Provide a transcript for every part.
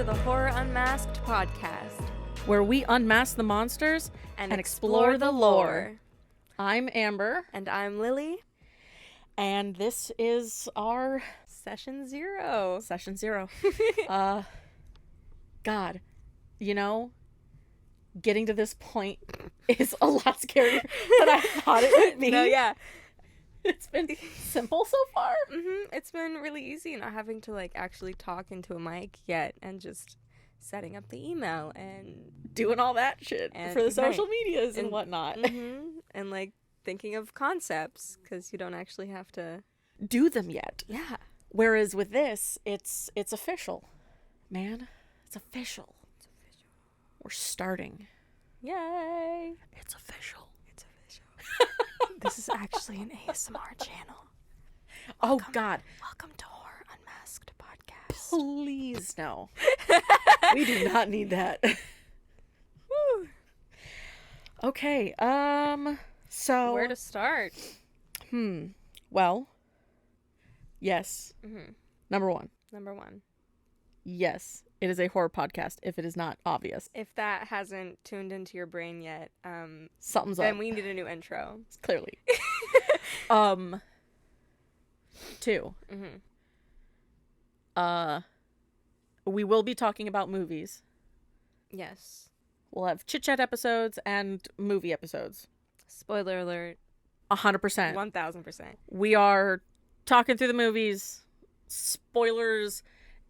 the Horror Unmasked podcast, where we unmask the monsters and explore the lore. I'm Amber. And I'm Lily. And this is our Session 0. Session 0. God, you know, getting to this point is a lot scarier than I thought it would be. No, yeah. It's been simple so far. It's been really easy not having to actually talk into a mic yet and just setting up the email and doing all that shit for the social medias and whatnot. And thinking of concepts because you don't actually have to do them yet. Yeah. Whereas with this, it's official. Man, it's official. We're starting. Yay. It's official. This is actually an ASMR channel. Welcome, God. Welcome to Horror Unmasked podcast. Please, no. We do not need that. Woo. Okay, so... Where to start? Well, yes. Number one. Yes, it is a horror podcast, if it is not obvious. If that hasn't tuned into your brain yet, something's then up. we need a new intro. Clearly. 2. We will be talking about movies. Yes. We'll have chit-chat episodes and movie episodes. Spoiler alert. 100%. 1000%. We are talking through the movies. Spoilers,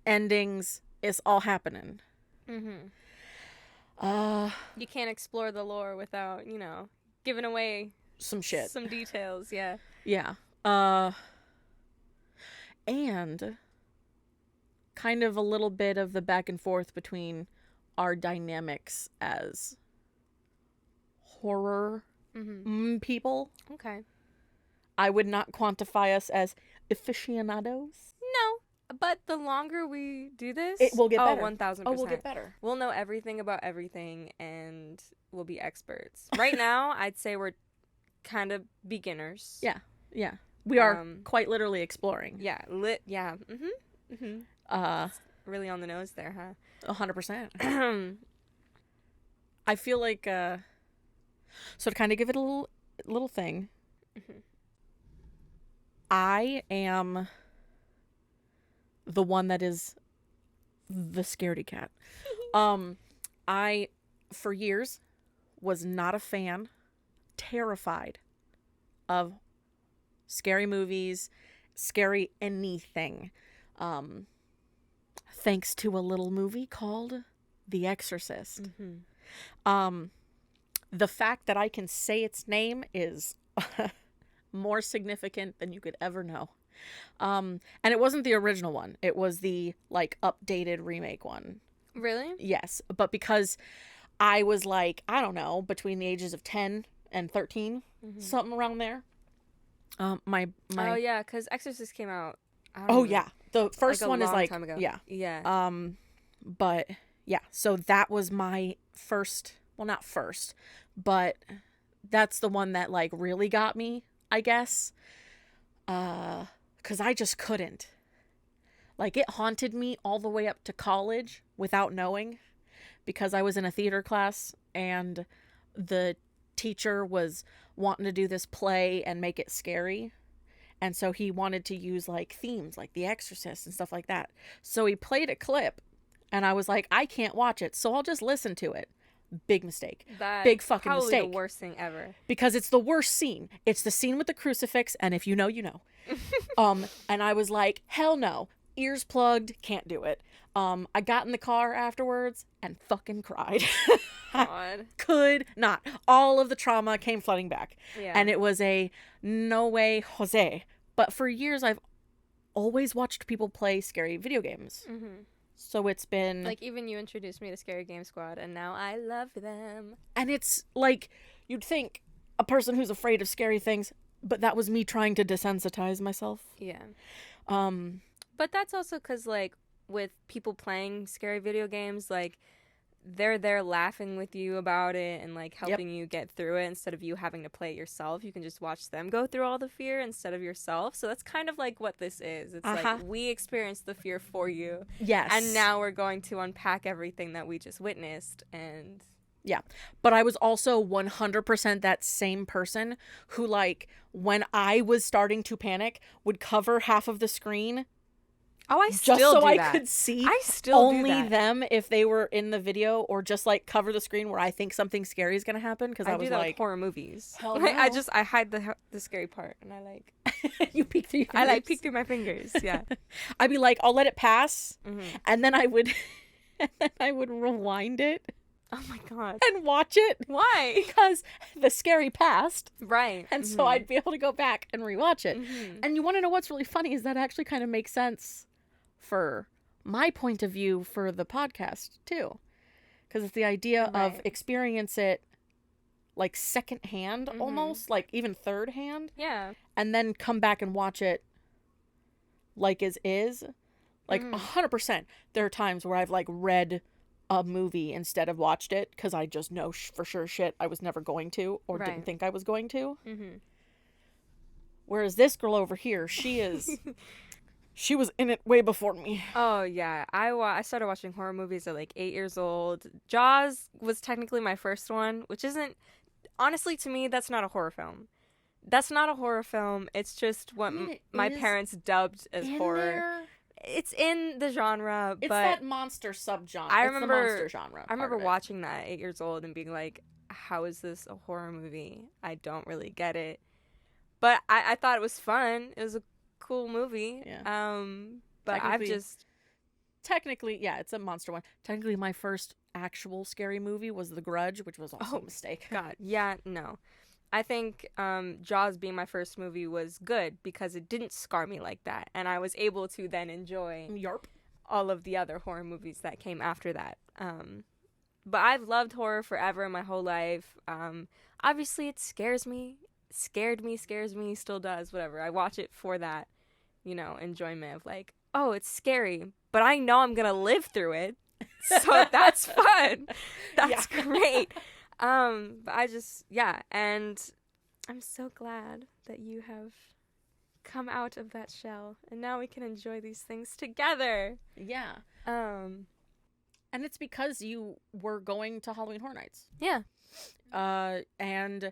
endings, it's all happening. You can't explore the lore without, giving away some shit. Some details, yeah. Yeah. And kind of a little bit of the back and forth between our dynamics as horror people. Okay. I would not quantify us as aficionados. No, but the longer we do this, it will get better. 1000%. Oh, we'll get better. We'll know everything about everything and we'll be experts. Right now, I'd say we're kind of beginners. Yeah. We are quite literally exploring. Yeah. Really on the nose there, huh? 100%. I feel like, so to kind of give it a little thing, I am the one that is the scaredy cat. I, for years, was not a fan, terrified of scary movies, scary anything. Thanks to a little movie called The Exorcist. The fact that I can say its name is more significant than you could ever know. And it wasn't the original one. It was the updated remake one. Really? Yes. But because I was I don't know, between the ages of 10 and 13, something around there. Oh yeah, because Exorcist came out. Yeah. The first one is time ago. Yeah. But yeah, so that was my first, well, not first, but that's the one that really got me, I guess. 'Cause I just couldn't. It haunted me all the way up to college without knowing, because I was in a theater class and the teacher was wanting to do this play and make it scary. And so he wanted to use themes like The Exorcist and stuff like that. So he played a clip and I was like, I can't watch it, so I'll just listen to it. Big mistake. Big fucking probably mistake. The worst thing ever. Because it's the worst scene. It's the scene with the crucifix, and if you know, you know. And I was like, hell no. Ears plugged, can't do it. I got in the car afterwards and fucking cried. God. Could not. All of the trauma came flooding back. Yeah. And it was a no way Jose. But for years, I've always watched people play scary video games. So it's been... even you introduced me to Scary Game Squad, and now I love them. And it's you'd think a person who's afraid of scary things, but that was me trying to desensitize myself. Yeah. But that's also because, with people playing scary video games, they're there laughing with you about it and like helping you get through it instead of you having to play it yourself. You can just watch them go through all the fear instead of yourself. So that's kind of like what this is. It's like we experienced the fear for you. Yes. And now we're going to unpack everything that we just witnessed. And yeah. But I was also 100% that same person who, like, when I was starting to panic, would cover half of the screen. Oh, I still just so do I that. could see I still only do that. them if they were in the video, or just like cover the screen where I think something scary is gonna happen, because I was do that like with horror movies. Hell Like, no. I hide the scary part, and I like you peek through your fingers. I like peek through my fingers. Yeah, I'd be like, I'll let it pass, mm-hmm. and then I would rewind it. Oh my god. And watch it. Why? Because the scary passed. Right. And so I'd be able to go back and rewatch it. Mm-hmm. And you want to know what's really funny is that actually kind of makes sense for my point of view for the podcast too. Because it's the idea of experience it like secondhand almost, like even third hand. Yeah. And then come back and watch it like as is. Like 100%. There are times where I've like read a movie instead of watched it because I just know for sure shit I was never going to or didn't think I was going to. Mm-hmm. Whereas this girl over here, she was in it way before me. Oh yeah, I started watching horror movies at like 8 years old. Jaws was technically my first one, which isn't, honestly, to me that's not a horror film. That's not a horror film. It's just what my parents dubbed as horror. There. It's in the genre, it's but that monster subgenre. I it's remember the monster genre. I remember watching that at 8 years old and being like, "How is this a horror movie? I don't really get it." But I thought it was fun. It was a cool movie. Yeah. But I've just technically, yeah, it's a monster one. Technically, my first actual scary movie was The Grudge, which was also a mistake. God, yeah, no. I think Jaws being my first movie was good because it didn't scar me like that, and I was able to then enjoy all of the other horror movies that came after that. But I've loved horror forever, my whole life. Obviously, it scares me, still does, whatever. I watch it for that, enjoyment of like, oh, it's scary, but I know I'm gonna live through it, so that's fun. That's great. But I just, and I'm so glad that you have come out of that shell and now we can enjoy these things together. Yeah. And it's because you were going to Halloween Horror Nights. Yeah. And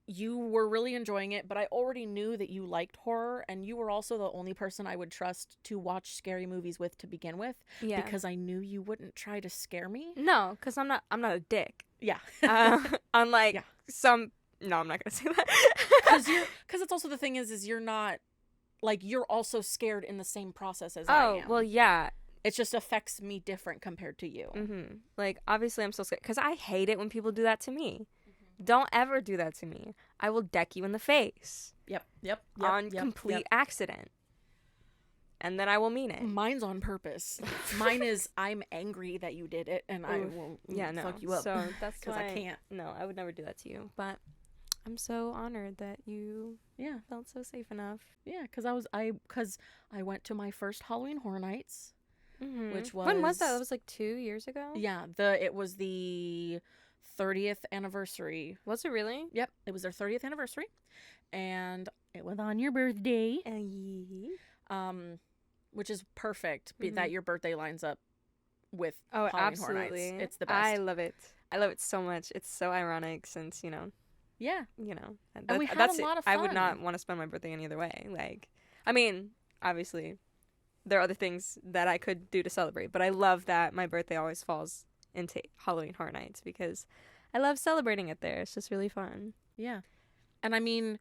you were really enjoying it, but I already knew that you liked horror, and you were also the only person I would trust to watch scary movies with to begin with. Yeah. Because I knew you wouldn't try to scare me. No, because I'm not a dick. Yeah. Unlike some... No, I'm not going to say that. Because it's also the thing is you're not... Like, you're also scared in the same process as I am. Oh, well, yeah. It just affects me different compared to you. Mm-hmm. Like, obviously I'm still scared. Because I hate it when people do that to me. Don't ever do that to me. I will deck you in the face. Yep. On complete accident. And then I will mean it. Mine's on purpose. Mine is I'm angry that you did it, and I will fuck you up. So that's because I can't. No, I would never do that to you. But I'm so honored that you felt so safe enough. Yeah, because I went to my first Halloween Horror Nights, which was... When was that? That was like 2 years ago? Yeah, it was the 30th anniversary. Was it really? Yep, it was their 30th anniversary, and it was on your birthday. Which is perfect that your birthday lines up with Halloween Horror Nights. It's the best. I love it. I love it so much. It's so ironic since, Yeah. And we had that's a lot of fun. I would not want to spend my birthday any other way. Like, I mean, obviously, there are other things that I could do to celebrate, but I love that my birthday always falls into Halloween Horror Nights because I love celebrating it there. It's just really fun. Yeah. And I mean,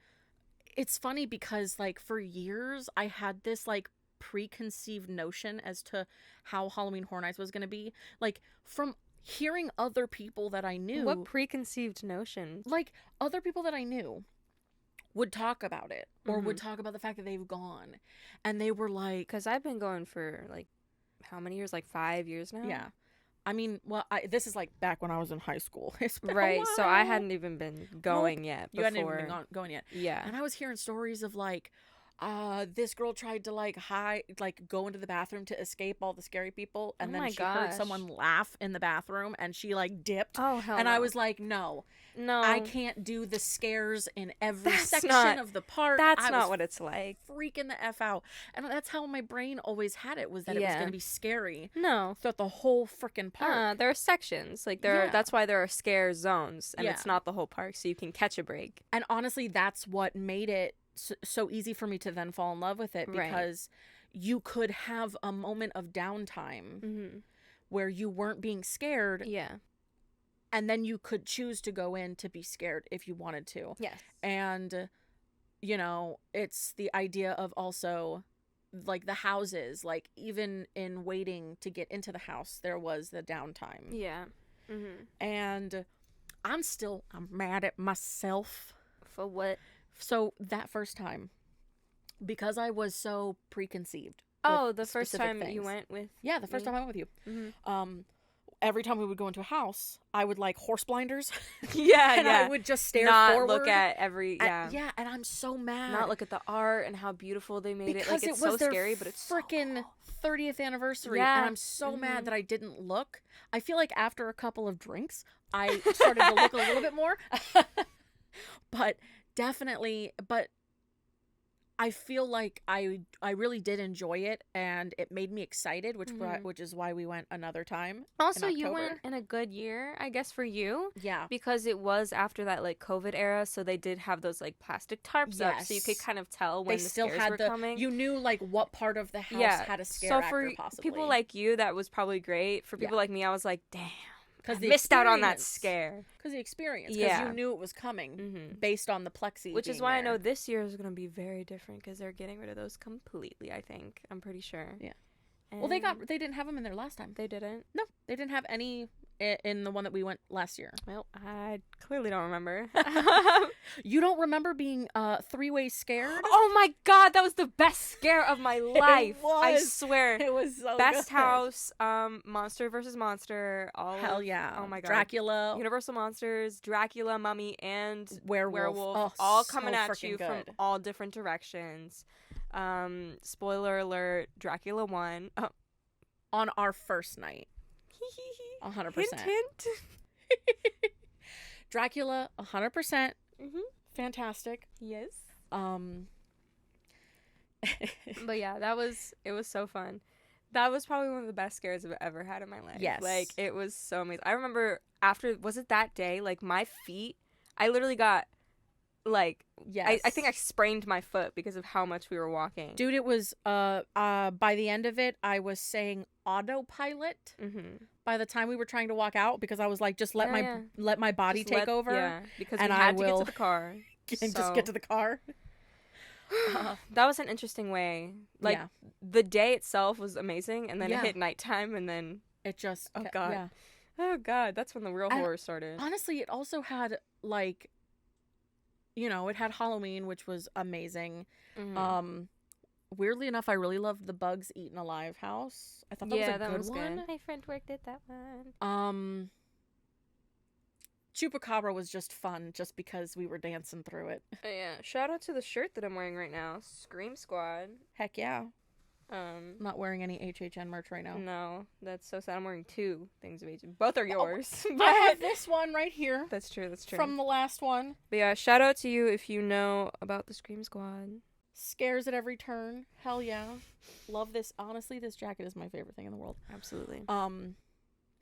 it's funny because, like, for years, I had this, like, preconceived notion as to how Halloween Horror Nights was going to be. Like, from hearing other people that I knew. What preconceived notion? Like, other people that I knew would talk about it or would talk about the fact that they've gone. And they were like... Because I've been going for, like, how many years? Like 5 years now? Yeah. I mean, well, this is like back when I was in high school. It's been right, a while. so I hadn't even been going yet before. You hadn't even been going yet. Yeah. And I was hearing stories of like, This girl tried to like go into the bathroom to escape all the scary people, and then she heard someone laugh in the bathroom, and she like dipped. Oh hell and no. I was like, no, I can't do the scares in every section of the park. That's not what it's like. Freaking the F out. And that's how my brain always had it, was that it was going to be scary. No. Throughout the whole freaking park. There are sections. Like that's why there are scare zones, and it's not the whole park, so you can catch a break. And honestly, that's what made it so easy for me to then fall in love with it, because you could have a moment of downtime where you weren't being scared. Yeah. And then you could choose to go in to be scared if you wanted to. Yes. And, you know, it's the idea of also, like, the houses. Like, even in waiting to get into the house, there was the downtime. Yeah. Mm-hmm. And I'm mad at myself. For what? So, that first time, because I was so preconceived. Oh, the first time you went with Yeah, the first time I went with you. Mm-hmm. Every time we would go into a house, I would like horse blinders. and I would just stare forward. Not look at every and I'm so mad. Not look at the art and how beautiful they made it. Like, it's so scary, but it's freaking 30th anniversary, and I'm so mad that I didn't look. I feel like after a couple of drinks, I started to look a little bit more. But definitely, I feel like I really did enjoy it, and it made me excited, which is why we went another time. Also, you went in a good year, I guess, for you. Yeah. Because it was after that like COVID era, so they did have those like plastic tarps up, so you could kind of tell when the scares were coming. You knew like what part of the house had a scare actor, possibly. So for people like you, that was probably great. For people like me, I was like, damn. Because they missed out on that scare. Because the experience. Because you knew it was coming based on the plexi. Which is why I know this year is going to be very different, because they're getting rid of those completely, I think. I'm pretty sure. Yeah. And well, they didn't have them in there last time. They didn't? No, they didn't have any in the one that we went last year. Well, I clearly don't remember. You don't remember being three-way scared? Oh my god, that was the best scare of my life. It was. I swear. It was so best good. house, Monster versus Monster, Hell yeah. Oh my god. Dracula. Universal Monsters, Dracula, Mummy, and Werewolf. All coming at you good. from all different directions. Spoiler alert, Dracula won. On our first night. 100%. Hint, hint. Dracula, 100%. Fantastic. Yes. But yeah, it was so fun. That was probably one of the best scares I've ever had in my life. Yes. Like, it was so amazing. I remember was it that day? Like, my feet, I literally got, like, yes. I think I sprained my foot because of how much we were walking. Dude, it was, by the end of it, I was saying autopilot by the time we were trying to walk out, because I was like, just let my body take over. Yeah, because we had to get to the car. Just get to the car. That was an interesting way. Like, the day itself was amazing, and then it hit nighttime, and then it just oh god, that's when the real horror started. Honestly, it also had like, you know, it had Halloween, which was amazing. Weirdly enough, I really loved the Bugs Eaten Alive house. I thought that was a good one. My friend worked at that one. Chupacabra was just fun, just because we were dancing through it. Yeah. Shout out to the shirt that I'm wearing right now. Scream Squad. Heck yeah. I'm not wearing any HHN merch right now. No, that's so sad. I'm wearing two things of HHN. Both are yours. But I have this one right here. That's true. From the last one. But yeah, shout out to you if you know about the Scream Squad. Scares at every turn. Hell yeah. Love this. Honestly, this jacket is my favorite thing in the world. Absolutely.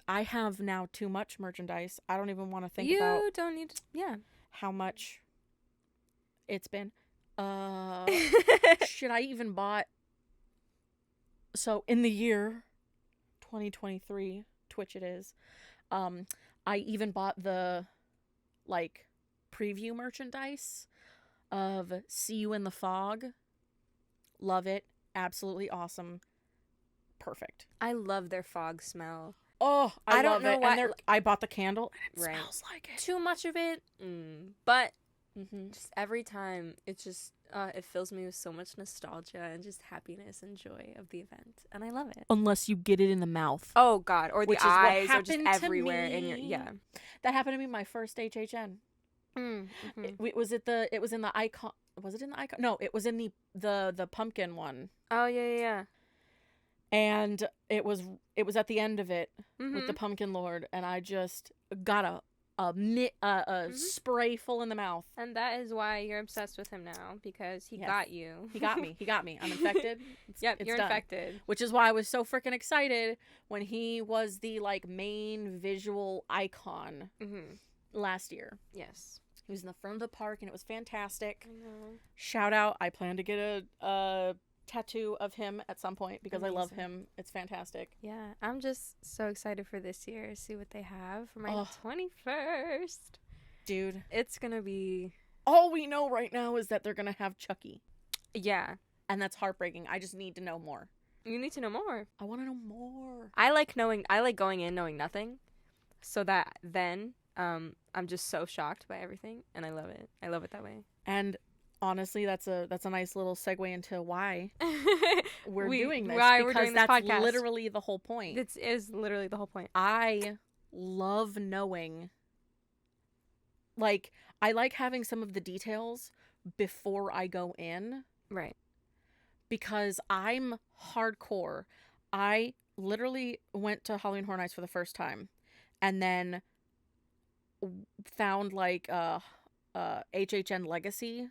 I have now too much merchandise. I don't even want to think about. You don't need to, how much it's been. Should I even bought? So in the year 2023, Twitch it is. I even bought the like preview merchandise of See You in the Fog. Love it. Absolutely awesome. Perfect. I love their fog smell. Oh, I don't know why. And I bought the candle, and it smells like it. Too much of it, but just every time, it just it fills me with so much nostalgia and just happiness and joy of the event, and I love it. Unless you get it in the mouth. Oh God, or the eyes, or just everywhere in your That happened to me my first HHN. It was in the icon. Was it in the icon? No, it was in the pumpkin one. Oh yeah. And it was at the end of it with the pumpkin lord, and I just got a spray full in the mouth. And that is why you're obsessed with him now, because he got you. He got me. I'm infected. You're done. Infected. Which is why I was so freaking excited when he was the like main visual icon last year. Yes. He was in the front of the park, and it was fantastic. I know. Shout out! I plan to get a tattoo of him at some point because Amazing. I love him. It's fantastic. Yeah, I'm just so excited for this year. See what they have for my 21st. Dude, it's gonna be... All we know right now is that they're gonna have Chucky. Yeah. And that's heartbreaking. I just need to know more. You need to know more. I want to know more. I like going in knowing nothing, so that then I'm just so shocked by everything, and I love it. I love it that way. And honestly, that's a nice little segue into why we're doing this. Why because we're doing this that's podcast. Literally the whole point. It is literally the whole point. I love knowing. Like, I like having some of the details before I go in. Right. Because I'm hardcore. I literally went to Halloween Horror Nights for the first time, and then found like HHN Legacy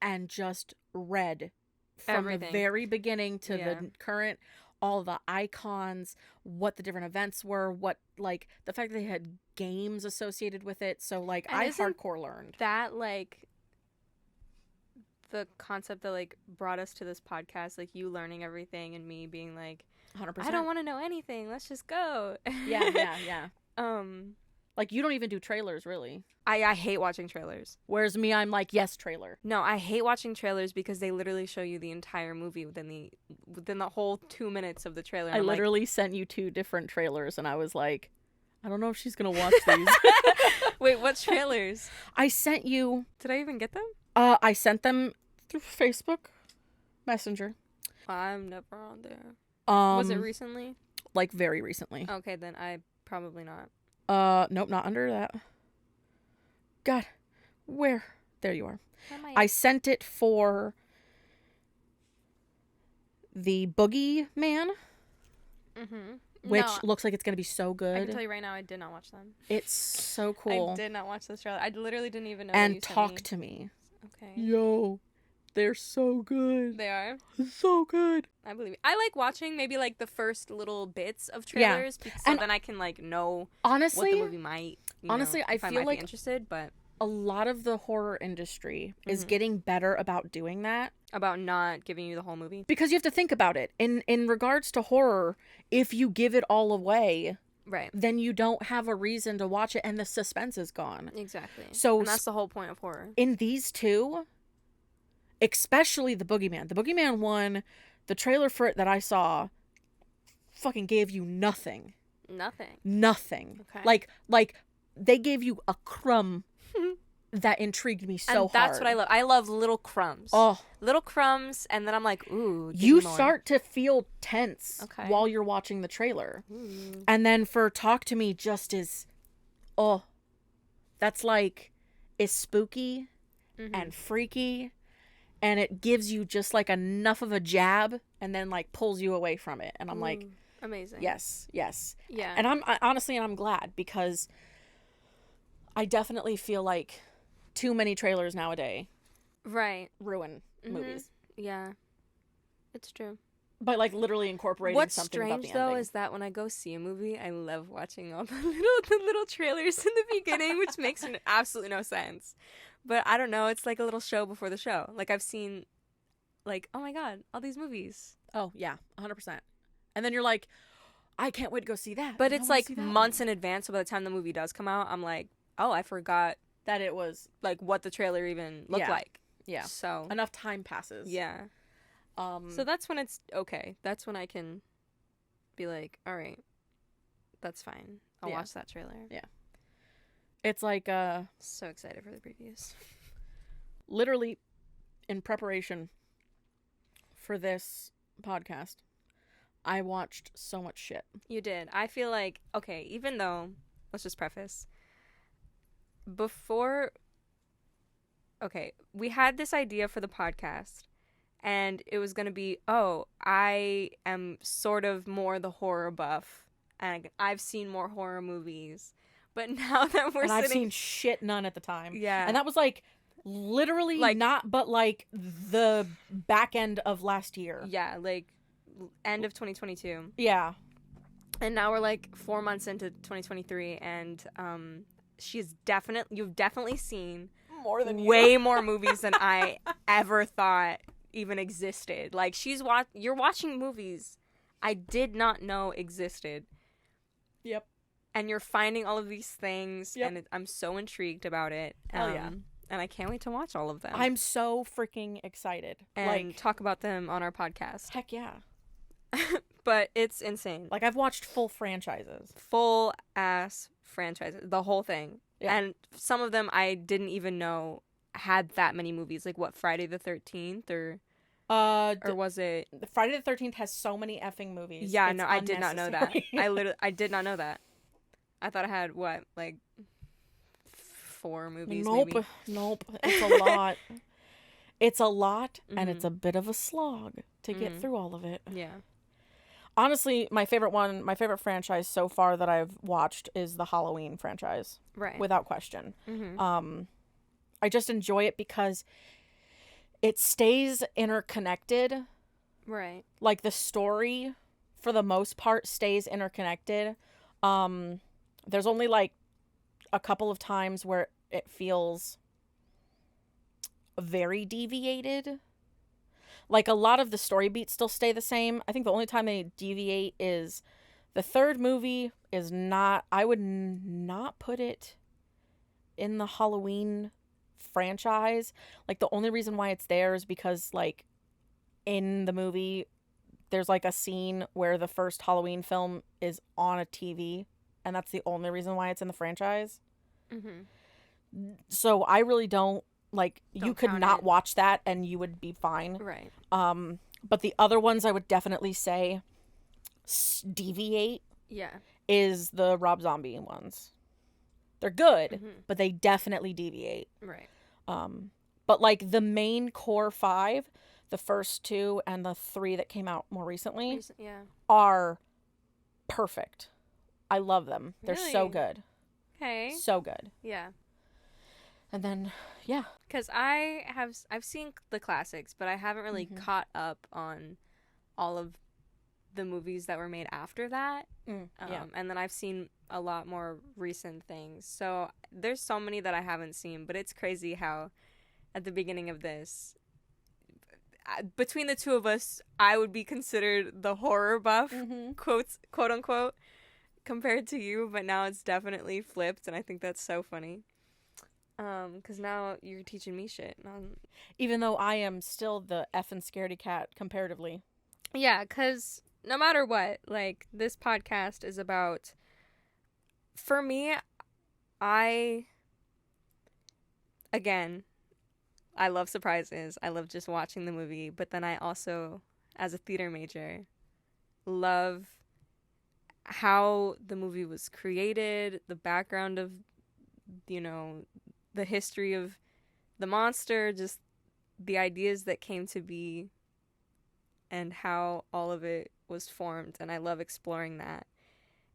and just read from everything. The very beginning to the current, all the icons, what the different events were, what like the fact that they had games associated with it. So like I hardcore learned that, like the concept that like brought us to this podcast, like you learning everything and me being like 100%. I don't want to know anything, let's just go. Yeah. Like, you don't even do trailers, really. I hate watching trailers. Whereas me, I'm like, yes, trailer. No, I hate watching trailers because they literally show you the entire movie within the whole 2 minutes of the trailer. I literally sent you 2 different trailers, and I was like, I don't know if she's going to watch these. Wait, what trailers? I sent you... Did I even get them? I sent them through Facebook Messenger. I'm never on there. Was it recently? Like, very recently. Okay, then I probably not. Nope, not under that. God, where? There you are. I sent it for the Boogeyman, which looks like it's gonna be so good. I can tell you right now, I did not watch them. It's so cool. I did not watch this trailer. I literally didn't even know. And talk to me. Okay. Yo, they're so good. They are so good. I believe it. I like watching maybe like the first little bits of trailers, so then I can like know honestly what the movie might. I feel like be interested, but a lot of the horror industry is getting better about doing that. About not giving you the whole movie, because you have to think about it. In regards to horror, if you give it all away, right, then you don't have a reason to watch it, and the suspense is gone. Exactly. So and that's the whole point of horror. In these two, especially the Boogeyman one, the trailer for it that I saw fucking gave you nothing. Nothing. Okay. Like they gave you a crumb that intrigued me so hard. That's what I love. I love little crumbs. Oh. Little crumbs, and then I'm like, ooh. You start to feel tense while you're watching the trailer. Ooh. And then for Talk to Me just is, that's like, is spooky and freaky. And it gives you just like enough of a jab and then like pulls you away from it. And I'm like, amazing. Yes. Yeah. And I'm glad, because I definitely feel like too many trailers nowadays ruin movies. Yeah. It's true. By like literally incorporating something about the ending. What's strange though is that when I go see a movie, I love watching all the little trailers in the beginning, which makes absolutely no sense. But I don't know, it's like a little show before the show. Like I've seen, like, oh my god, all these movies. Oh yeah, 100%. And then you're like, I can't wait to go see that. But it's like months in advance, so by the time the movie does come out, I'm like, oh, I forgot that it was like what the trailer even looked like. Yeah. So enough time passes. Yeah. So that's when it's okay. That's when I can be like, all right, that's fine. I'll watch that trailer. Yeah. It's like so excited for the previews. Literally in preparation for this podcast, I watched so much shit. You did. I feel like, okay, even though, let's just preface, before okay, we had this idea for the podcast, and it was going to be, oh, I am sort of more the horror buff, and I've seen more horror movies. But now that we're and I've sitting... seen shit none at the time. Yeah. And that was like literally Like, not but like the back end of last year. Yeah, like end of 2022. Yeah. And now we're like 4 months into 2023, and you've definitely seen More than way more movies than I ever thought even existed. Like, you're watching movies I did not know existed. Yep. And you're finding all of these things, Yep. and I'm so intrigued about it. Hell yeah. And I can't wait to watch all of them. I'm so freaking excited. And talk about them on our podcast. Heck yeah. But it's insane. Like, I've watched full franchises. Full ass franchises. The whole thing. Yeah. And some of them I didn't even know had that many movies. Like, what, Friday the 13th? Or was it... Friday the 13th has so many effing movies. Yeah, it's no, I did not know that. unnecessary. I did not know that. I thought I had, what, like 4 movies, Nope. maybe? Nope. It's a lot. It's a lot, and it's Mhm. a bit of a slog to get through all of it. Yeah. Honestly, my favorite franchise so far that I've watched is the Halloween franchise. Right. Without question. Mm-hmm. I just enjoy it because it stays interconnected. Right. Like, the story, for the most part, stays interconnected. There's only, like, a couple of times where it feels very deviated. Like, a lot of the story beats still stay the same. I think the only time they deviate is the third movie is not... I would not put it in the Halloween franchise. Like, the only reason why it's there is because, like, in the movie, there's, like, a scene where the first Halloween film is on a TV, and that's the only reason why it's in the franchise. Mm-hmm. So I really don't, like, you could count not it. watch that and you would be fine. Right. But the other ones I would definitely say deviate Yeah. is the Rob Zombie ones. They're good, Mm-hmm. but they definitely deviate. Right. But, like, the main core 5, the first 2 and the 3 that came out more recently, Yeah. are perfect. I love them. They're so Really? good. Okay. So good. Yeah. And then, yeah. Because I've seen the classics, but I haven't really caught up on all of the movies that were made after that. Yeah. And then I've seen a lot more recent things. So there's so many that I haven't seen, but it's crazy how at the beginning of this, between the two of us, I would be considered the horror buff, quote unquote, compared to you, but now it's definitely flipped, and I think that's so funny. Because now you're teaching me shit. Even though I am still the effing scaredy cat comparatively. Yeah, because no matter what, like, this podcast is about, for me, again, I love surprises. I love just watching the movie, but then I also, as a theater major, love how the movie was created, the background of, the history of the monster, just the ideas that came to be, and how all of it was formed, and I love exploring that.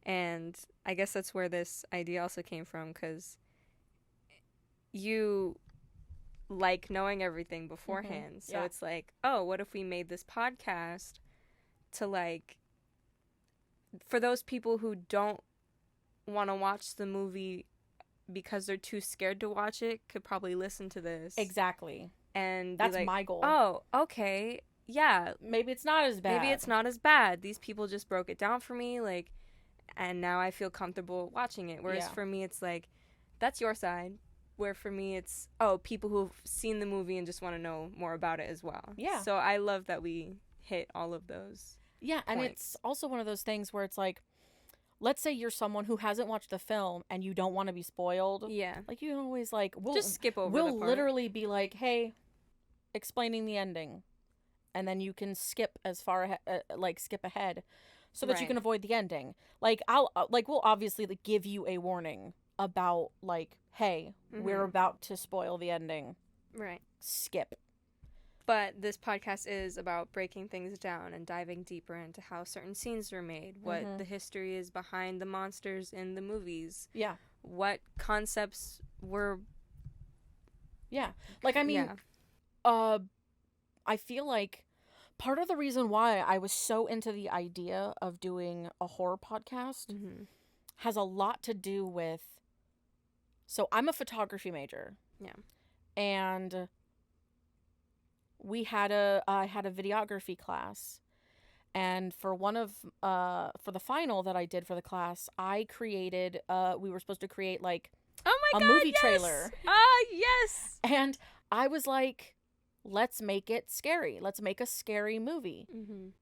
And I guess that's where this idea also came from, because you like knowing everything beforehand. So it's like, oh, what if we made this podcast to, like, for those people who don't want to watch the movie because they're too scared to watch it, could probably listen to this. Exactly. And that's be like, my goal. Oh, okay. Yeah. Maybe it's not as bad. Maybe it's not as bad. These people just broke it down for me, like, and now I feel comfortable watching it. Whereas for me, it's like, that's your side. Where for me, it's, oh, people who've seen the movie and just want to know more about it as well. Yeah. So I love that we hit all of those. Yeah, and points. it's also one of those things where it's like, let's say you're someone who hasn't watched the film and you don't want to be spoiled. Yeah. Like, you can always, like, we'll just skip over We'll the part. literally be like, hey, explaining the ending. And then you can skip as far ahead, skip ahead so that you can avoid the ending. Like, we'll obviously, like, give you a warning about, like, hey, we're about to spoil the ending. Right. skip. But this podcast is about breaking things down and diving deeper into how certain scenes were made, what the history is behind the monsters in the movies. Yeah. What concepts were... Yeah. Like, I mean, I feel like part of the reason why I was so into the idea of doing a horror podcast has a lot to do with... So, I'm a photography major. Yeah. And I had a videography class, and for for the final that I did for the class, I created we were supposed to create like a movie trailer. Yes. And I was like, let's make it scary. Let's make a scary movie.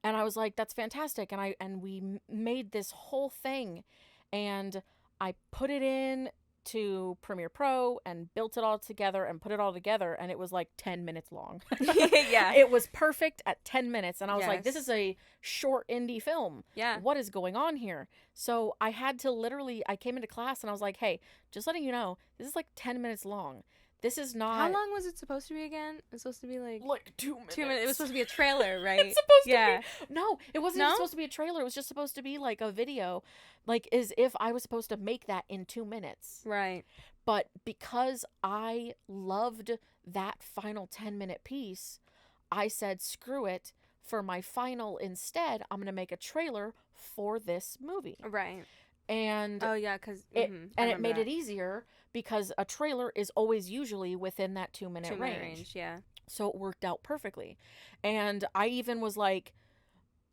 And I was like, that's fantastic. And we made this whole thing, and I put it in to Premiere Pro and built it all together and put it all together, and it was like 10 minutes long. Yeah. It was perfect at 10 minutes, and I was like, this is a short indie film. Yeah. What is going on here? So I had to I came into class and I was like, hey, just letting you know, this is like 10 minutes long. This is not... How long was it supposed to be again? It was supposed to be like 2 minutes. 2 minutes. It was supposed to be a trailer, right? It's supposed to be... No, it wasn't even supposed to be a trailer. It was just supposed to be like a video, like as if I was supposed to make that in 2 minutes. Right. But because I loved that final 10-minute piece, I said, screw it. For my final instead, I'm going to make a trailer for this movie. Right. And oh yeah, because it made it easier because a trailer is always usually within that 2-minute range. Yeah. So it worked out perfectly. And I even was like,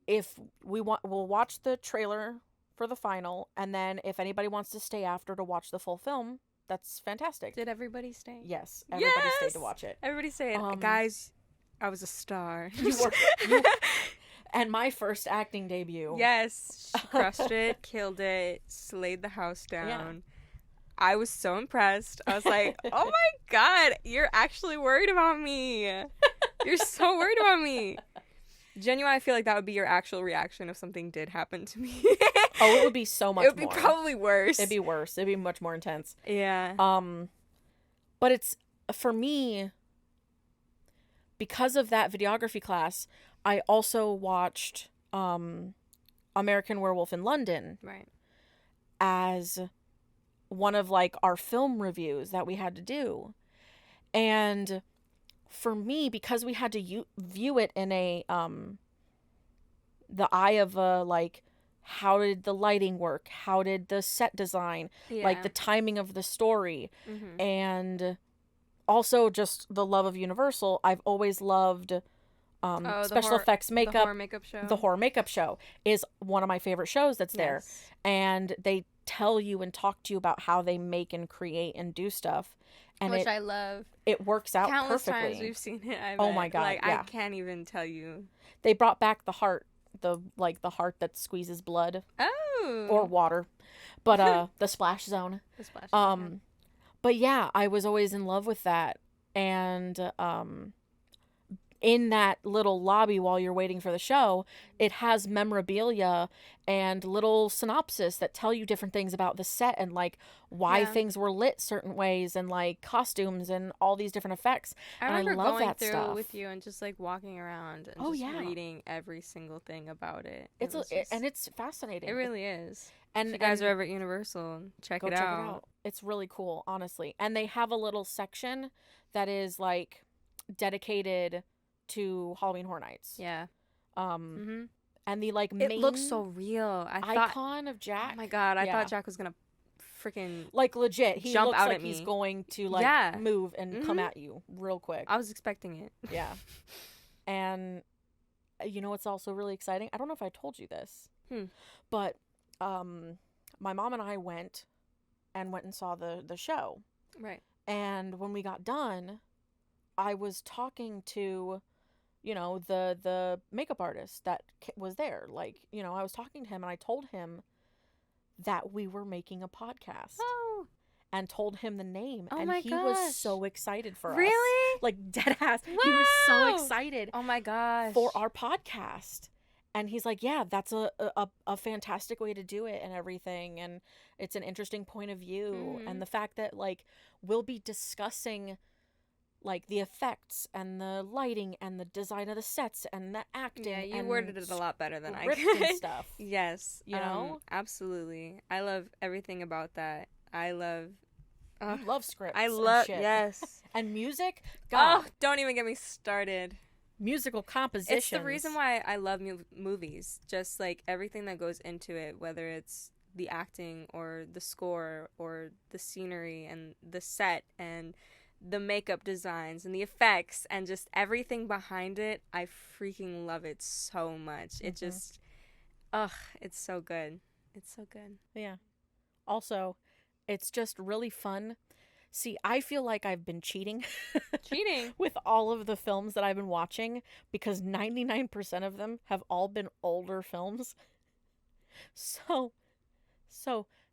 if we'll watch the trailer for the final, and then if anybody wants to stay after to watch the full film, that's fantastic. Did everybody stay? Yes, everybody stayed to watch it. Everybody stayed. Guys, I was a star. You were. And my first acting debut. Yes. She crushed it, killed it, slayed the house down. Yeah. I was so impressed. I was like, oh my God, you're actually worried about me. You're so worried about me. Genuinely, I feel like that would be your actual reaction if something did happen to me. Oh, it would be so much more. It would be probably worse. It'd be worse. It'd be much more intense. Yeah. But it's, for me, because of that videography class, I also watched American Werewolf in London. Right. As one of like our film reviews that we had to do. And for me, because we had to view it in a the eye of a like, how did the lighting work? How did the set design? Yeah. Like the timing of the story. And also just the love of Universal. I've always loved special effects makeup. The horror makeup show. The horror makeup show is one of my favorite shows that's there. Yes. And they tell you and talk to you about how they make and create and do stuff. And which I love. It works out countless perfectly. Times we've seen it. Oh my God. Like, yeah. I can't even tell you. They brought back the heart. The heart that squeezes blood. Oh. Or water. But the splash zone. The splash zone. Yeah. But yeah, I was always in love with that. And in that little lobby while you're waiting for the show, it has memorabilia and little synopsis that tell you different things about the set and like why things were lit certain ways and like costumes and all these different effects. I and remember I love going that through stuff. with you and just like walking around and reading every single thing about it. And it's fascinating. It really is. And if you guys are ever at Universal, check it out. It's really cool, honestly. And they have a little section that is like dedicated to Halloween Horror Nights. Yeah. And the like main... It looks so real. Icon of Jack. Oh my God, I thought Jack was gonna freaking like legit. He jump looks out like at me. He's going to like move and come Mm-hmm. at you real quick. I was expecting it. Yeah. And you know what's also really exciting? I don't know if I told you this, but my mom and I went and saw the show. Right. And when we got done, I was talking to, you know, the makeup artist that was there. Like, you know, I was talking to him and I told him that we were making a podcast. Oh. And told him the name. Oh and my he gosh. was so excited for us. Really? Like, dead ass. Wow. He was so excited. Oh my gosh. For our podcast. And he's like, yeah, that's a fantastic way to do it and everything. And it's an interesting point of view. And the fact that, like, we'll be discussing, like the effects and the lighting and the design of the sets and the acting. Yeah, you and worded it a lot better than I could. And stuff. Yes, you know, absolutely. I love everything about that. I love. You love scripts. I love and shit. yes. And music. God, don't even get me started. Musical compositions. It's the reason why I love movies. Just like everything that goes into it, whether it's the acting or the score or the scenery and the set and the makeup designs and the effects and just everything behind it. I freaking love it so much. It just, it's so good. It's so good. Yeah. Also, it's just really fun. See, I feel like I've been cheating. With all of the films that I've been watching because 99% of them have all been older films. So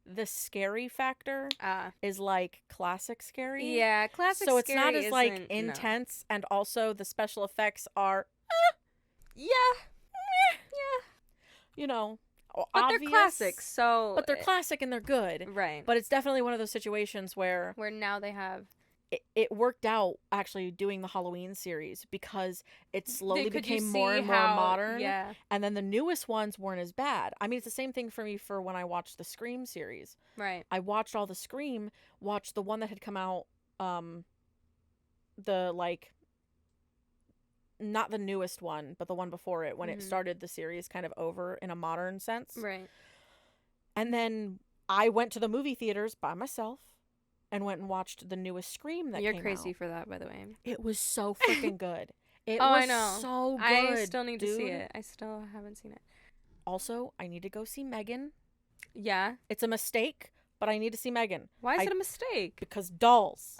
the scary factor is like classic scary. Yeah, classic scary. So it's scary not as like intense, and also the special effects are yeah. You know, but obvious, they're classics, so but they're classic and they're good. Right. But it's definitely one of those situations where now they have it worked out actually doing the Halloween series because it slowly became more and more modern. Yeah. And then the newest ones weren't as bad. I mean, it's the same thing for me for when I watched the Scream series. Right. I watched all the Scream, watched the one that had come out, the like, not the newest one, but the one before it when it started the series kind of over in a modern sense. Right. And then I went to the movie theaters by myself and went and watched the newest Scream that came out. You're crazy for that, by the way. It was so freaking good. It was I know. So good. I still need to see it. I still haven't seen it. Also, I need to go see Megan. Yeah. It's a mistake, but I need to see Megan. Why is it a mistake? Because dolls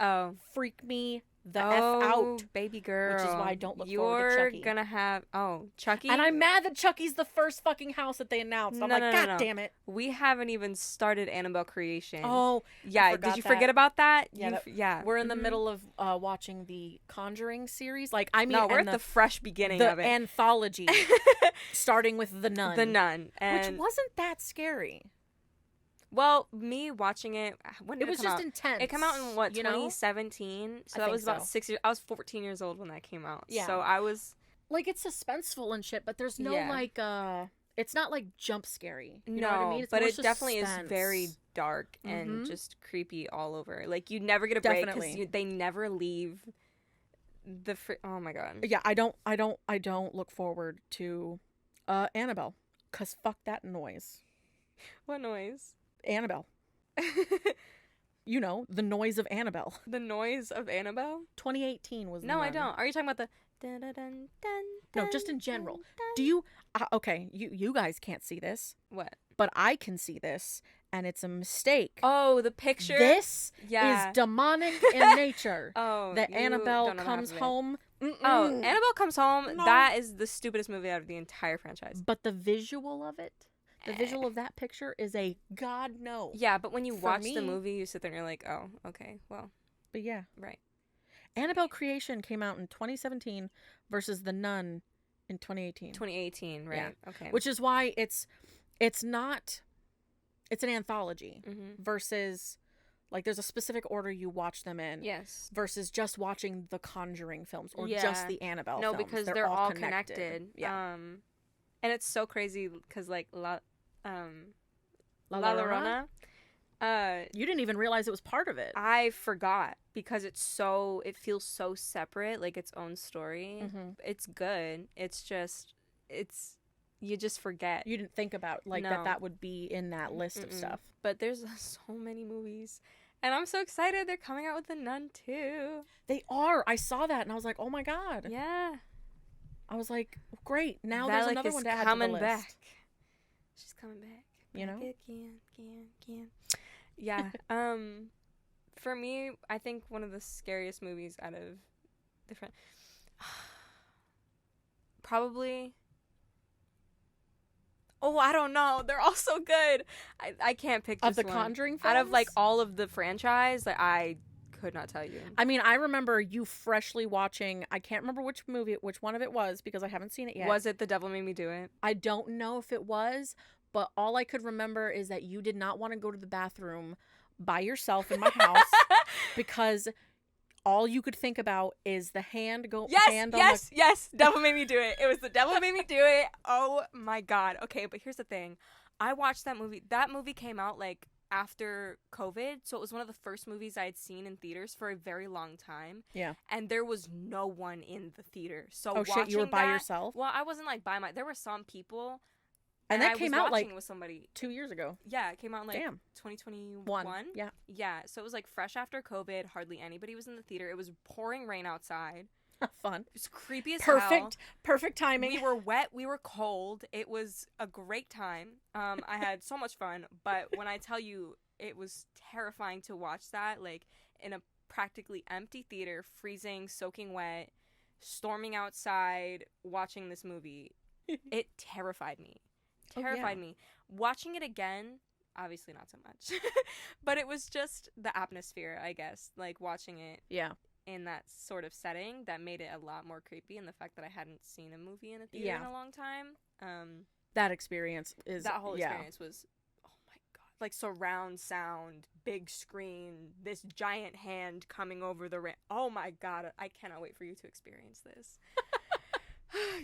freak me the F out. Baby girl. Which is why I don't look forward to Chucky. You're gonna have... Oh, Chucky? And I'm mad that Chucky's the first fucking house that they announced. I'm like, God damn it. We haven't even started Annabelle creation. Oh, yeah. Did you forget about that? Yeah. We're in the middle of watching the Conjuring series. Like, I mean... No, we're at the fresh beginning of it. The anthology. Starting with The Nun. The Nun. Which wasn't that scary. Well, me watching it, when did it was come just out? intense. It came out in 2017? So that was about 6 years. I was 14 years old when that came out. Yeah. So I was like, it's suspenseful and shit, but there's no like it's not like jump scary. You know what I mean? It's but more it definitely is very dark and just creepy all over. Like, you never get a break because they never leave the oh my god. Yeah, I don't look forward to Annabelle, cuz fuck that noise. What noise? Annabelle. You know, the noise of Annabelle. The noise of Annabelle? 2018 was No, I don't. Are you talking about the dun, dun, dun, dun, No, just in general. Do you okay, you guys can't see this. What? But I can see this, and it's a mistake. Oh, the picture? This is demonic in nature. That Annabelle comes home. Oh, Annabelle Comes Home, that is the stupidest movie out of the entire franchise. But the visual of it, the visual of that picture is a God no. Yeah, but when you watch the movie, you sit there and you're like, oh, okay, well. But yeah. Right. Annabelle Creation came out in 2017 versus The Nun in 2018. 2018, right. Yeah. Okay. Which is why it's not, it's an anthology versus, like, there's a specific order you watch them in. Yes. Versus just watching the Conjuring films or just the Annabelle films. No, because they're all connected. Yeah. And it's so crazy because, like, La Llorona. You didn't even realize it was part of it. I forgot because it feels so separate, like its own story. It's good. It's just, you just forget. You didn't think about, like, that would be in that list of stuff. But there's so many movies. And I'm so excited they're coming out with The Nun, too. They are. I saw that and I was like, oh my God. Yeah. I was like, great. Now there's another one to add to the list. Back. She's coming back. You know? Again. Yeah. For me, I think one of the scariest movies out of different... Probably... Oh, I don't know. They're all so good. I can't pick just one. Of the Conjuring films? Out of, like, all of the franchise, like, I could not tell you. I mean, I remember you freshly watching, I can't remember which one of it was because I haven't seen it yet. Was it The Devil Made Me Do It? I don't know if it was, but all I could remember is that you did not want to go to the bathroom by yourself in my house because all you could think about is the hand Yes. Devil Made Me Do It. It was The Devil Made Me Do It. Oh my God. Okay, but here's the thing. I watched that movie. That movie came out like after COVID, so it was one of the first movies I had seen in theaters for a very long time. Yeah. And there was no one in the theater. So oh shit, you were by yourself? Well, I wasn't like there were some people. And that came out like with somebody 2 years ago. Yeah, it came out like 2021. Yeah. Yeah, so it was like fresh after COVID. Hardly anybody was in the theater. It was pouring rain outside. Fun. It was creepy as hell. Perfect timing. We were wet. We were cold. It was a great time. I had so much fun. But when I tell you, it was terrifying to watch that, like in a practically empty theater, freezing, soaking wet, storming outside, watching this movie. It terrified me. Me. Watching it again, obviously not so much. But it was just the atmosphere, I guess. Like watching it. Yeah. In that sort of setting that made it a lot more creepy, and the fact that I hadn't seen a movie in a theater in a long time. That experience is that whole experience was, oh my God, like surround sound, big screen, this giant hand coming over the oh my God, I cannot wait for you to experience this.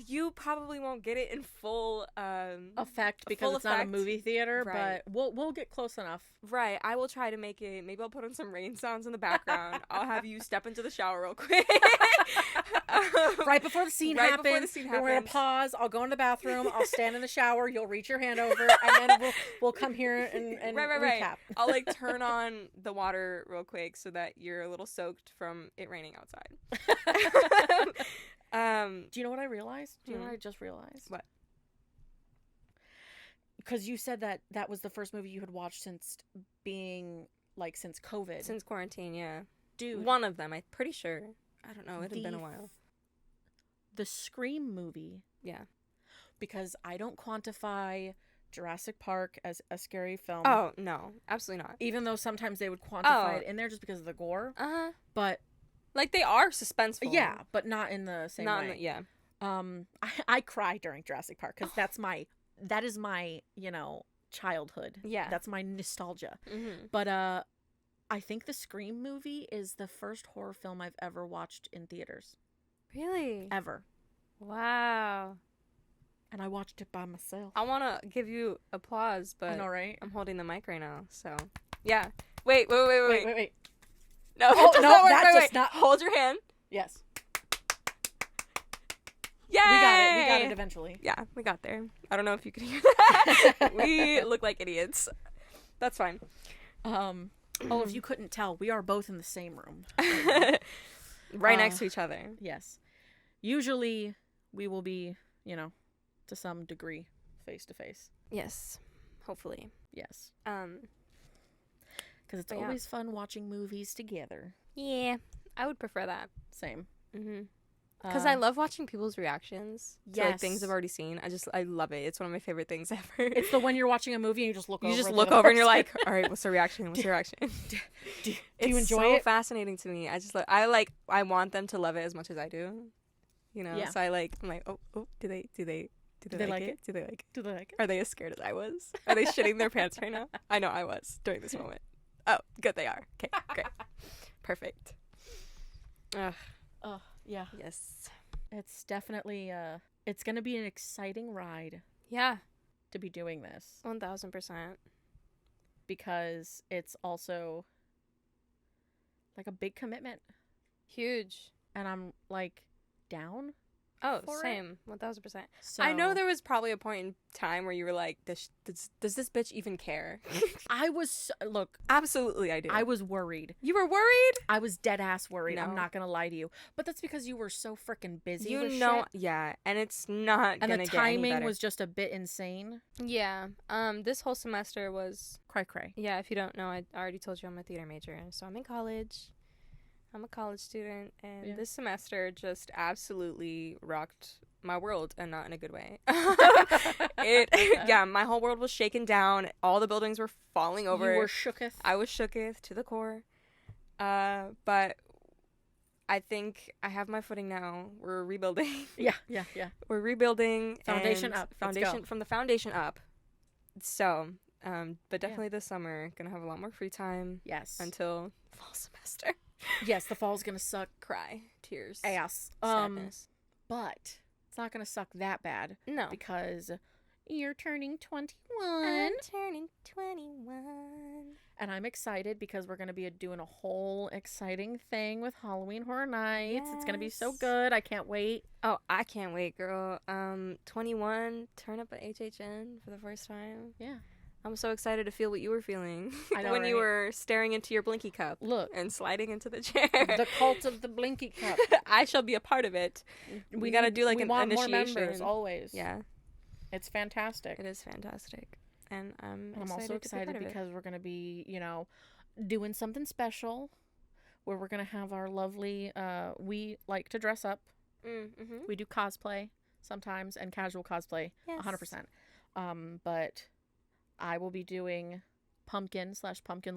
You probably won't get it in full effect because it's not a movie theater, right. But we'll get close enough. Right. I will try to make it. Maybe I'll put on some rain sounds in the background. I'll have you step into the shower real quick. Right before the scene happens. We're going to pause. I'll go in the bathroom. I'll stand in the shower. You'll reach your hand over, and then we'll come here and recap. I'll like turn on the water real quick so that you're a little soaked from it raining outside. Do you know what I realized? Do you know what I just realized? What? Because you said that was the first movie you had watched since COVID. Since quarantine, yeah. Dude. One of them, I'm pretty sure. I don't know. It had been a while. The Scream movie. Yeah. Because I don't quantify Jurassic Park as a scary film. Oh, no. Absolutely not. Even though sometimes they would quantify it in there just because of the gore. Uh-huh. But... like, they are suspenseful. Yeah, but not in the same way. Yeah. I cry during Jurassic Park because that is my, childhood. Yeah. That's my nostalgia. Mm-hmm. But I think the Scream movie is the first horror film I've ever watched in theaters. Really? Ever. Wow. And I watched it by myself. I want to give you applause, but I know, right? I'm holding the mic right now, so yeah. Wait. Wait. No, that's not. Hold your hand. Yes. Yay! We got it eventually. Yeah, we got there. I don't know if you could hear that. We look like idiots. That's fine. If you couldn't tell, we are both in the same room. Right next to each other. Yes. Usually, we will be, to some degree, face to face. Yes. Hopefully. Yes. Because it's always fun watching movies together. Yeah, I would prefer that. Same. Mm-hmm. Because I love watching people's reactions to like, things I've already seen. I love it. It's one of my favorite things ever. It's the when you're watching a movie and you just look over. You just look over and you're like, all right, what's the reaction? What's the reaction? Do you enjoy it? It's so fascinating to me. I want them to love it as much as I do. Yeah. So I'm like, oh, do they like it? Do they like it? Do they like it? Are they as scared as I was? Are they shitting their pants right now? I know I was during this moment. Oh, good, they are. Okay, great. Perfect. Ugh. Oh, yeah. Yes. It's definitely, it's going to be an exciting ride. Yeah. To be doing this. 1000%. Because it's also, like, a big commitment. Huge. And I'm, like, down. Oh, same. 1000%. So, I know there was probably a point in time where you were like, does this bitch even care? I was, look. Absolutely I do. I was worried. You were worried? I was dead ass worried. No. I'm not going to lie to you. But that's because you were so freaking busy with shit. Yeah. And it's not going to get any better. And the timing was just a bit insane. Yeah. This whole semester was... Cray. Yeah, if you don't know, I already told you I'm a theater major. So I'm in college. I'm a college student, and this semester just absolutely rocked my world, and not in a good way. My whole world was shaken down. All the buildings were falling over. You were shooketh. I was shooketh to the core. But I think I have my footing now. We're rebuilding. Yeah. We're rebuilding. Foundation up. From the foundation up. So, but definitely this summer, gonna have a lot more free time. Yes. Until fall semester. Yes, the fall's gonna suck Cry, tears, ass. sadness. But it's not gonna suck that bad. No. Because you're turning 21. I'm turning 21. And I'm excited because we're gonna be doing a whole exciting thing with Halloween Horror Nights. Yes. It's gonna be so good. I can't wait. Oh, I can't wait, girl. 21, turn up at HHN for the first time. Yeah. I'm so excited to feel what you were feeling know, when right? you were staring into your Blinky cup. Look. And sliding into the chair. The cult of the Blinky cup. I shall be a part of it. We got to do like an initiation. More members, always. Yeah. It's fantastic. It is fantastic. And I'm also excited because we're going to be, doing something special where we're going to have our lovely, we like to dress up. Mm-hmm. We do cosplay sometimes and casual cosplay. Yes. 100%. But I will be doing pumpkin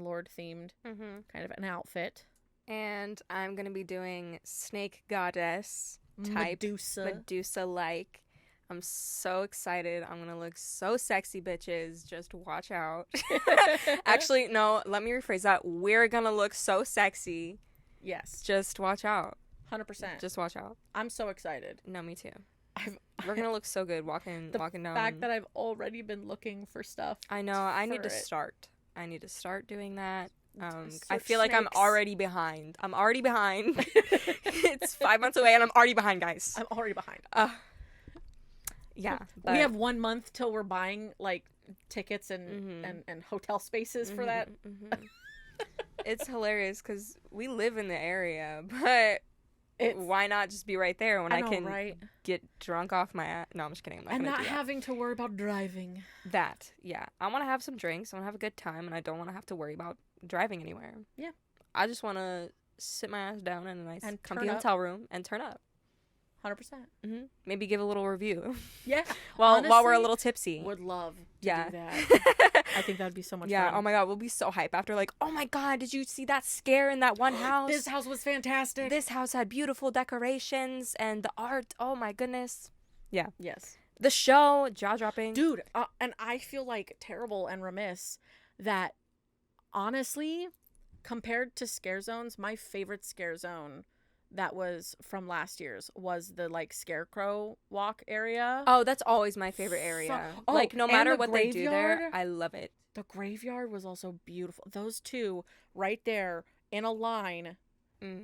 Lord themed kind of an outfit. And I'm going to be doing snake goddess type. Medusa-like. I'm so excited. I'm going to look so sexy, bitches. Just watch out. Actually, no, let me rephrase that. We're going to look so sexy. Yes. Just watch out. 100%. Just watch out. I'm so excited. No, me too. We're going to look so good walking down. The fact that I've already been looking for stuff. I know. I need to start. I need to start doing that. I feel like I'm already behind. It's 5 months away and I'm already behind, guys. I'm already behind. Yeah. We have 1 month till we're buying like tickets and hotel spaces for that. It's hilarious because we live in the area, but why not just be right there when I can get drunk off my ass? No, I'm just kidding. I'm not having to worry about driving. That, yeah. I want to have some drinks. I want to have a good time, and I don't want to have to worry about driving anywhere. Yeah. I just want to sit my ass down in a nice, comfy hotel room and turn up. 100%. Maybe give a little review. Yeah. While we're a little tipsy. Would love to do that. I think that would be so much fun. Yeah. Oh my God. We'll be so hype after like, oh my God, did you see that scare in that one house? This house was fantastic. This house had beautiful decorations and the art. Oh my goodness. Yeah. Yes. The show, jaw-dropping. Dude, and I feel like terrible and remiss that honestly, compared to scare zones, my favorite scare zone that was from last year's was the like scarecrow walk area. Oh, that's always my favorite area. Like no matter what they do there, I love it. The graveyard was also beautiful. Those two right there in a line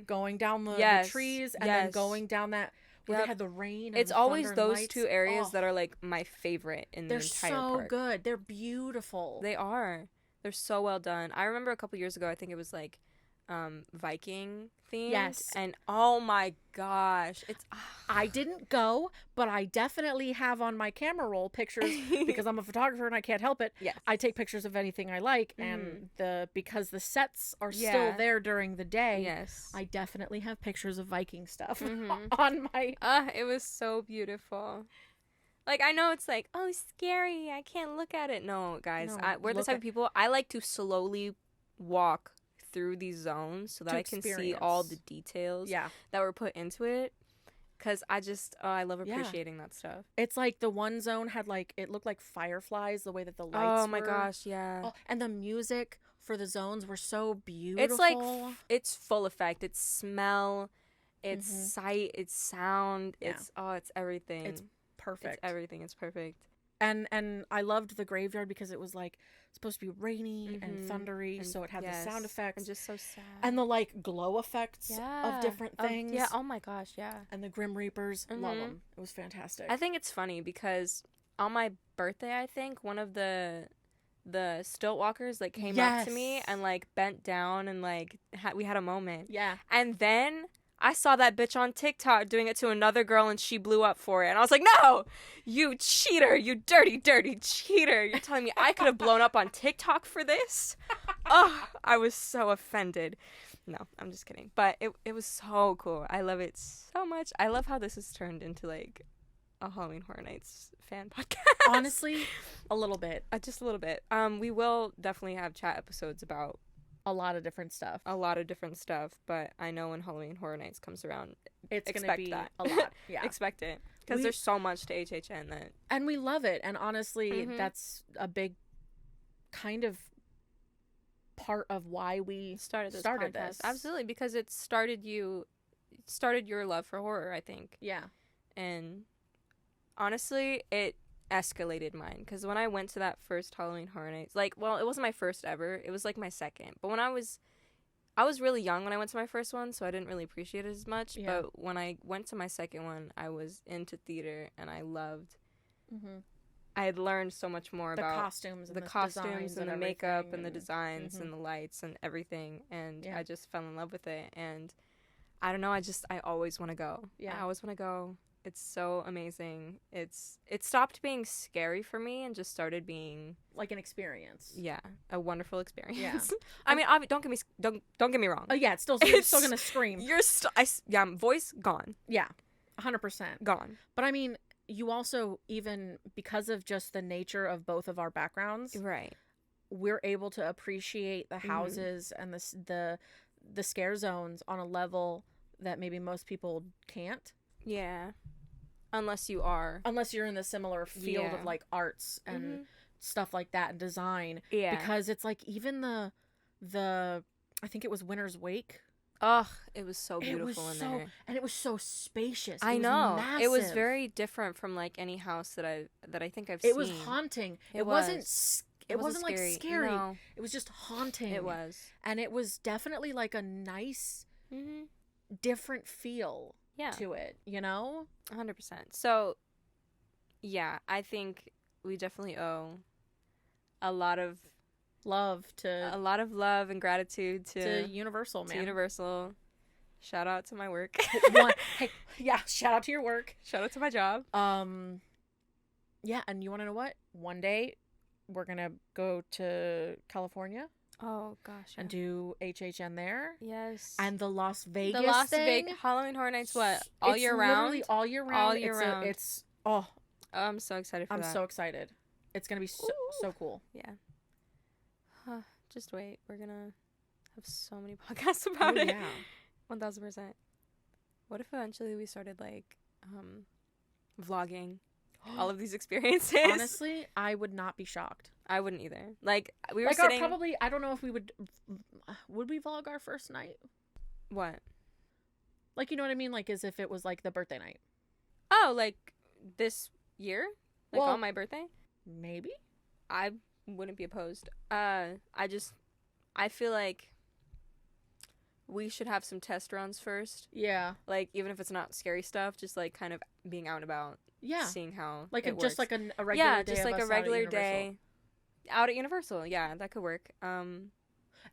going down the trees and then going down that where they had the rain and it's the always thunder and those lights. two areas that are like my favorite in the entire park. They're so good. They're beautiful. They are. They're so well done. I remember a couple years ago, I think it was like Viking themed. Yes. And oh my gosh. I didn't go, but I definitely have on my camera roll pictures because I'm a photographer and I can't help it. Yes. I take pictures of anything I like and because the sets are still there during the day. Yes. I definitely have pictures of Viking stuff on my it was so beautiful. Like, I know it's like, oh, scary. I can't look at it. No, guys. We're the type of people, I like to slowly walk through these zones so that I can see all the details that were put into it. Because I love appreciating that stuff. It's like the one zone had like, it looked like fireflies, the way that the lights were. Oh my gosh, yeah. Oh, and the music for the zones were so beautiful. It's like, it's full effect. It's smell, it's sight, it's sound, it's everything. It's perfect. It's everything. It's perfect. And I loved the graveyard because it was like supposed to be rainy and thundery, so it had the sound effects and just so sad and the like glow effects of different things. Yeah. Oh my gosh. Yeah. And the Grim Reapers, love them. It was fantastic. I think it's funny because on my birthday, I think one of the stilt walkers like came up to me and like bent down and like we had a moment. Yeah. And then I saw that bitch on TikTok doing it to another girl and she blew up for it. And I was like, no, you cheater, you dirty, dirty cheater. You're telling me I could have blown up on TikTok for this? Oh, I was so offended. No, I'm just kidding. But it was so cool. I love it so much. I love how this has turned into like a Halloween Horror Nights fan podcast. Honestly, a little bit. Just a little bit. We will definitely have chat episodes about a lot of different stuff. But I know when Halloween Horror Nights comes around, it's going to be a lot. Yeah. Expect it. Because there's so much to HHN that... And we love it. And honestly, that's a big kind of part of why we started this. Absolutely, because it started your love for horror, I think. Yeah. And honestly, it escalated mine, because when I went to that first Halloween Horror Nights, like, well, it wasn't my first ever, it was like my second, but when I was really young when I went to my first one, so I didn't really appreciate it as much. Yeah. But when I went to my second one, I was into theater, and I loved. Mm-hmm. I had learned so much more about costumes, and the makeup, and the designs, and the lights, and everything. And I just fell in love with it. And I don't know. I always want to go. Yeah. I always want to go. It's so amazing. It stopped being scary for me and just started being like an experience. Yeah, a wonderful experience. Yeah. I mean, don't get me wrong. Oh yeah, you're still gonna scream. Voice gone. Yeah, 100% gone. But I mean, you also, even because of just the nature of both of our backgrounds, right? We're able to appreciate the houses and the scare zones on a level that maybe most people can't. Yeah. Unless you're in the similar field of like arts and stuff like that and design. Yeah. Because it's like even the I think it was Winter's Wake. Ugh, it was so beautiful in there. And it was so spacious. I know. It was very different from like any house that I think I've seen. It was haunting. It wasn't like scary. No. It was just haunting. It was. And it was definitely like a nice different feel. To it, you know? 100%. So, yeah, I think we definitely owe a lot of love and gratitude to Universal, man. To Universal. Shout out to my work. Hey, yeah, shout out to your work. Shout out to my job. Yeah, and you want to know what? One day, we're going to go to California. Oh, gosh. Yeah. And do HHN there. Yes. And the Las Vegas thing. Halloween Horror Nights, what? All year round? Literally all year round. All year round. I'm so excited for that. I'm so excited. It's going to be so cool. Yeah. Just wait. We're going to have so many podcasts about it. Yeah. 1000%. What if eventually we started, like, vlogging all of these experiences? Honestly, I would not be shocked. I wouldn't either. Like, we were like sitting... probably, I don't know if we would we vlog our first night? What? Like, you know what I mean? Like, as if it was, like, the birthday night. Oh, like, this year? Like, on my birthday? Maybe. I wouldn't be opposed. I feel like we should have some test runs first. Yeah. Like, even if it's not scary stuff, just, like, kind of being out and about. Yeah. Seeing how like it just works. like a regular day. Yeah, just like a regular day out at Universal. Yeah, that could work. But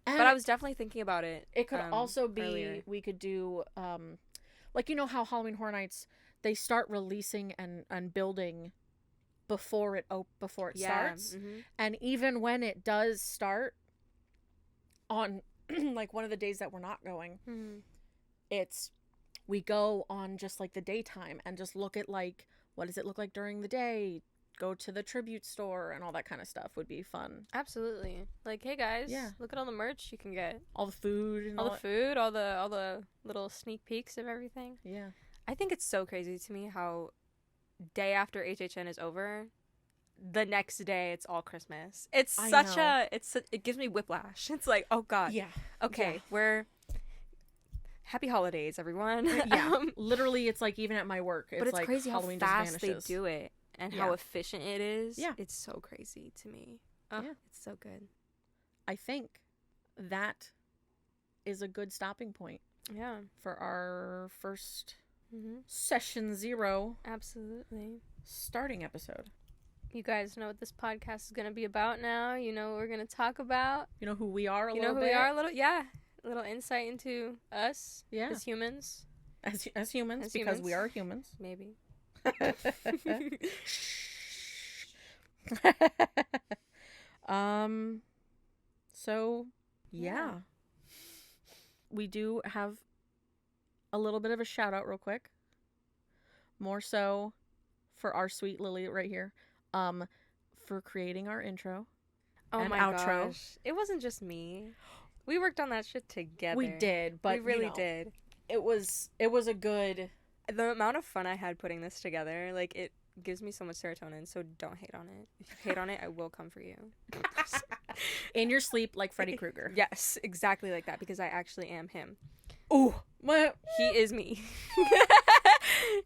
I was definitely thinking about it. It could also be earlier. We could do like, you know how Halloween Horror Nights, they start releasing and building before it starts. Mm-hmm. And even when it does start on like one of the days that we're not going, we go on just like the daytime and just look at like, what does it look like during the day? Go to the tribute store and all that kind of stuff would be fun. Absolutely. Like, hey guys, look at all the merch you can get. All the food and all the little sneak peeks of everything. Yeah. I think it's so crazy to me how day after HHN is over, the next day it's all Christmas. It gives me whiplash. It's like, oh god. Yeah. Okay, we're happy holidays, everyone. Yeah. Literally, it's like even at my work, it's, but it's like crazy Halloween how just fast vanishes. they do it and how efficient it is. Yeah. It's so crazy to me. It's so good. I think that is a good stopping point. Yeah. For our first session 0. Absolutely. Starting episode. You guys know what this podcast is going to be about now. You know what we're going to talk about. You know who we are a little bit. You know who we are a little, yeah. A little insight into us as humans. As humans, because we are humans. Maybe. So, yeah. We do have a little bit of a shout out real quick. More so for our sweet Lily right here. For creating our intro and outro. Gosh. It wasn't just me. We worked on that shit together. We did, but we really did. It was a good. The amount of fun I had putting this together, like, it gives me so much serotonin. So don't hate on it. If you hate on it, I will come for you. In your sleep, like Freddy Krueger. Yes, exactly like that, because I actually am him. Ooh, he is me.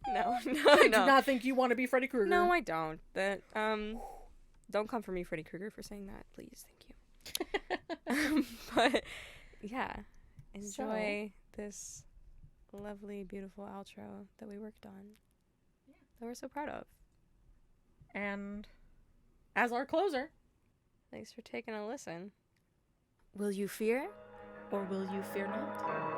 No. I do not think you want to be Freddy Krueger. No, I don't. Don't come for me, Freddy Krueger, for saying that, please. Thank you. But yeah, enjoy this lovely, beautiful outro that we worked on. Yeah. That we're so proud of. And as our closer, thanks for taking a listen. Will you fear? Or will you fear not?